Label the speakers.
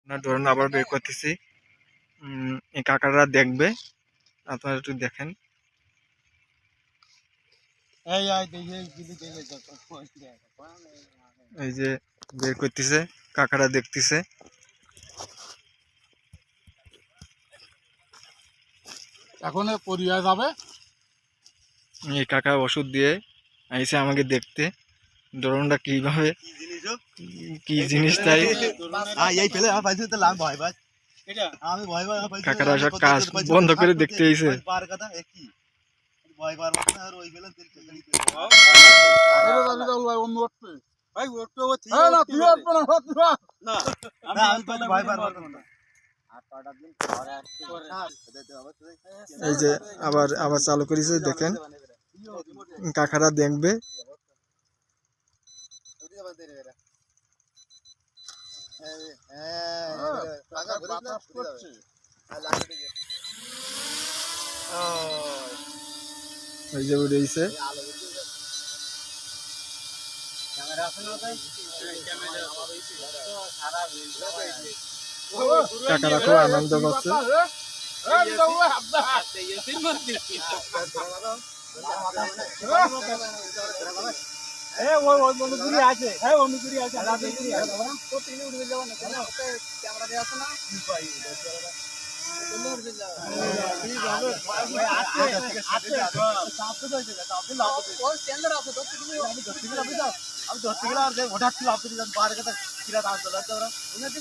Speaker 1: না ধরুন আবার বের করতেছি। এই কাকারা দেখবে, আপনারা একটু দেখেন। এই যে বের করতেছে, কাকারা দেখতেছে।
Speaker 2: এখন পরিয়া যাবে।
Speaker 1: এই কাকা ওষুধ দিয়ে আইসে আমাকে দেখতে, ড্রোনটা কিভাবে কি জিনিস তাই কাকারা সব কাজ বন্ধ করে দেখতে আইছে। এই যে আবার আবার চালু করেছে, দেখেন কাকারা দেখবে। এই যে উড়েছে কাকারা, খুব আনন্দ করছে।
Speaker 3: আমি